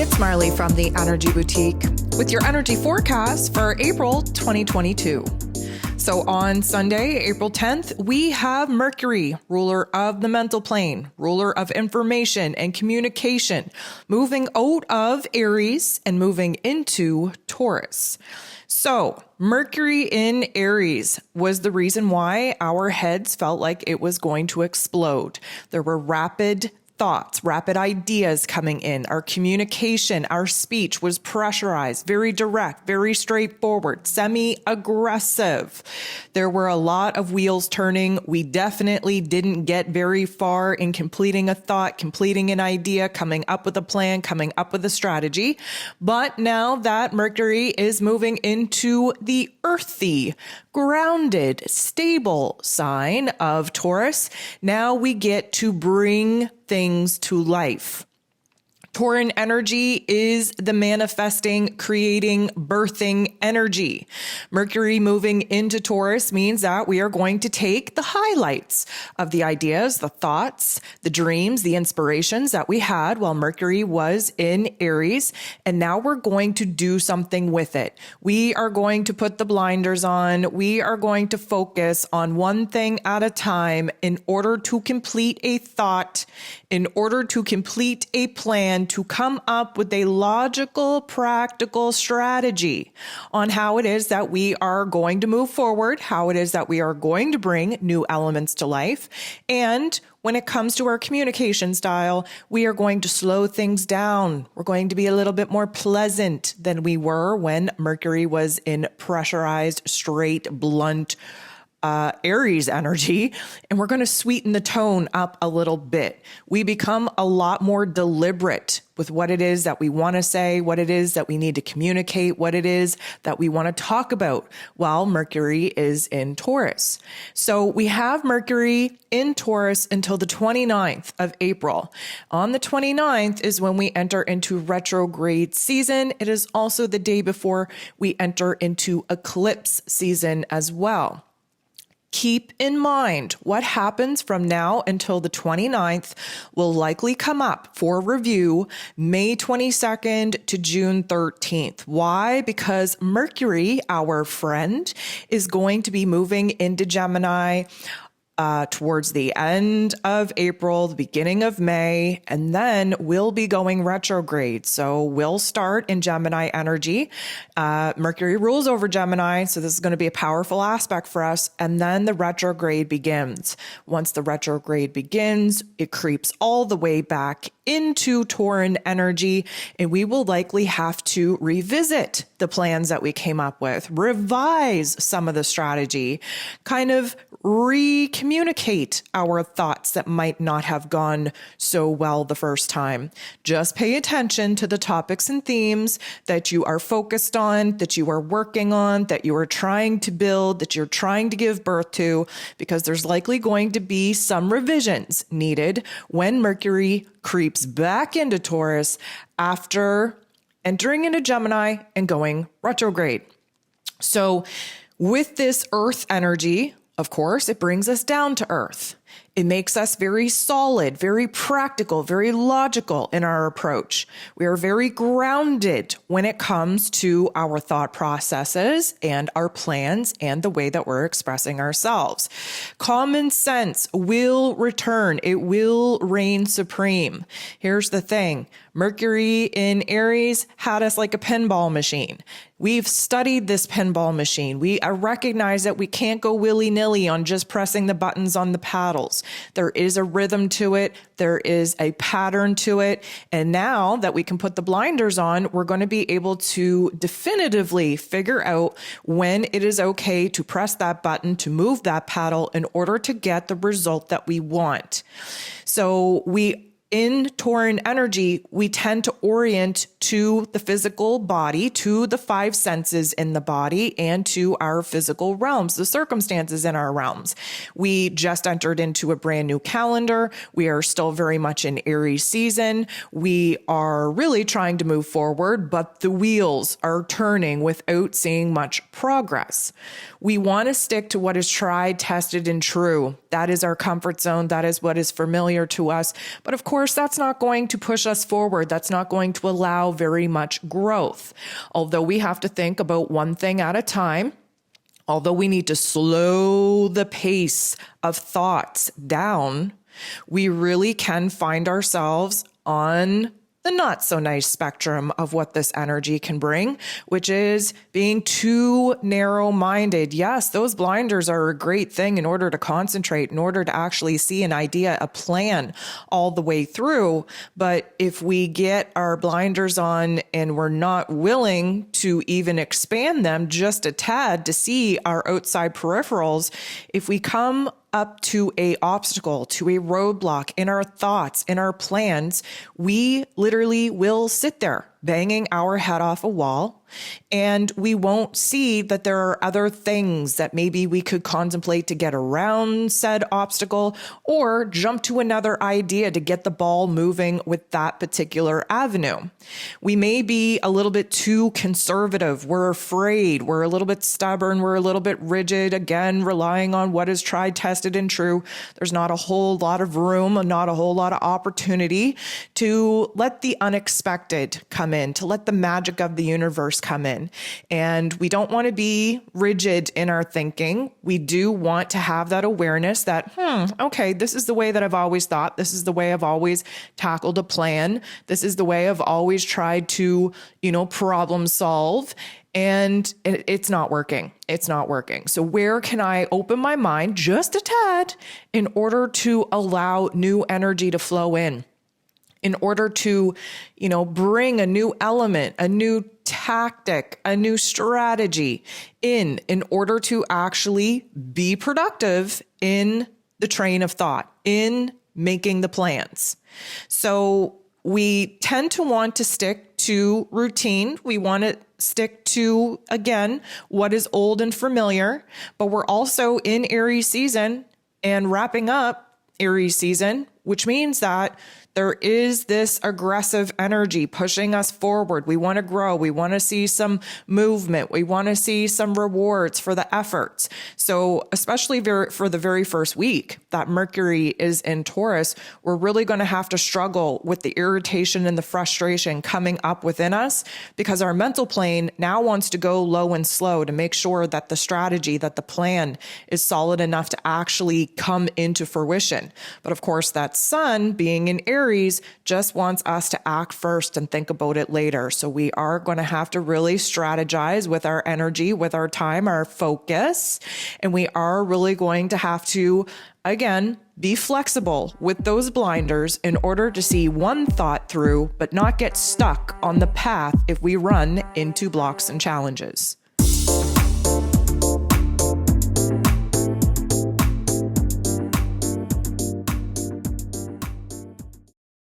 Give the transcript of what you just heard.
it's Marley from the Energy Boutique with your energy forecast for April 2022. So on Sunday, April 10th, we have Mercury, ruler of the mental plane, ruler of information and communication, moving out of Aries and moving into Taurus. So Mercury in Aries was the reason why our heads felt like it was going to explode. There were rapid thoughts, rapid ideas coming in. Our communication, our speech was pressurized, very direct, very straightforward, semi-aggressive. There were a lot of wheels turning. We definitely didn't get very far in completing a thought, completing an idea, coming up with a plan, coming up with a strategy. But now that Mercury is moving into the earthy, grounded, stable sign of Taurus, now we get to bring things to life. Tauran energy is the manifesting, creating, birthing energy. Mercury moving into Taurus means that we are going to take the highlights of the ideas, the thoughts, the dreams, the inspirations that we had while Mercury was in Aries, and now we're going to do something with it. We are going to put the blinders on. We are going to focus on one thing at a time in order to complete a thought, in order to complete a plan, to come up with a logical, practical strategy on how it is that we are going to move forward, how it is that we are going to bring new elements to life. And when it comes to our communication style, we are going to slow things down. We're going to be a little bit more pleasant than we were when Mercury was in pressurized, straight, blunt, Aries energy, and we're going to sweeten the tone up a little bit. We become a lot more deliberate with what it is that we want to say, what it is that we need to communicate, what it is that we want to talk about while Mercury is in Taurus. So we have Mercury in Taurus until the 29th of April. On the 29th is when we enter into retrograde season. It is also the day before we enter into eclipse season as well. Keep in mind what happens from now until the 29th will likely come up for review May 22nd to June 13th. Why? Because Mercury, our friend, is going to be moving into Gemini towards the end of April, the beginning of May, and then we'll be going retrograde. So we'll start in Gemini energy. Mercury rules over Gemini, so this is going to be a powerful aspect for us. And then the retrograde begins. Once the retrograde begins, it creeps all the way back into Tauran energy, and we will likely have to revisit the plans that we came up with, revise some of the strategy, kind of recommunicate our thoughts that might not have gone so well the first time. Just pay attention to the topics and themes that you are focused on, that you are working on, that you are trying to build, that you're trying to give birth to, because there's likely going to be some revisions needed when Mercury creeps back into Taurus after entering into Gemini and going retrograde. So with this earth energy, of course, it brings us down to earth. It makes us very solid, very practical, very logical in our approach. We are very grounded when it comes to our thought processes and our plans and the way that we're expressing ourselves. Common sense will return. It will reign supreme. Here's the thing. Mercury in Aries had us like a pinball machine. We've studied this pinball machine. We recognize that we can't go willy-nilly on just pressing the buttons on the paddles. There is a rhythm to it. There is a pattern to it. And now that we can put the blinders on, we're going to be able to definitively figure out when it is okay to press that button, to move that paddle in order to get the result that we want. So in Tauran energy, we tend to orient to the physical body, to the five senses in the body, and to our physical realms, the circumstances in our realms. We just entered into a brand new calendar. We are still very much in Aries season. We are really trying to move forward, but the wheels are turning without seeing much progress. We want to stick to what is tried, tested, and true. That is our comfort zone. That is what is familiar to us. But of course, course, that's not going to push us forward. That's not going to allow very much growth. Although we have to think about one thing at a time, although we need to slow the pace of thoughts down, we really can find ourselves on the not so nice spectrum of what this energy can bring, which is being too narrow-minded. Yes, those blinders are a great thing in order to concentrate, in order to actually see an idea, a plan all the way through. But if we get our blinders on and we're not willing to even expand them just a tad to see our outside peripherals, if we come up to a obstacle, to a roadblock in our thoughts, in our plans, we literally will sit there banging our head off a wall, and we won't see that there are other things that maybe we could contemplate to get around said obstacle or jump to another idea to get the ball moving with that particular avenue. We may be a little bit too conservative. We're afraid. We're a little bit stubborn. We're a little bit rigid. Again, relying on what is tried, tested, and true. There's not a whole lot of room, not a whole lot of opportunity to let the unexpected come in, to let the magic of the universe come in. And we don't want to be rigid in our thinking. We do want to have that awareness that, okay, this is the way that I've always thought. This is the way I've always tackled a plan. This is the way I've always tried to, problem solve. And it's not working. It's not working. So where can I open my mind just a tad in order to allow new energy to flow in order to, bring a new element, a new tactic, a new strategy in order to actually be productive in the train of thought, in making the plans. So we tend to want to stick to routine. We want to stick to, again, what is old and familiar, but we're also in Aries season and wrapping up Aries season, which means that there is this aggressive energy pushing us forward. We want to grow. We want to see some movement. We want to see some rewards for the efforts. So especially for the very first week that Mercury is in Taurus, we're really going to have to struggle with the irritation and the frustration coming up within us because our mental plane now wants to go low and slow to make sure that the strategy, that the plan is solid enough to actually come into fruition. But of course, that sun being in Aries just wants us to act first and think about it later. So we are going to have to really strategize with our energy, with our time, our focus. And we are really going to have to, again, be flexible with those blinders in order to see one thought through, but not get stuck on the path if we run into blocks and challenges.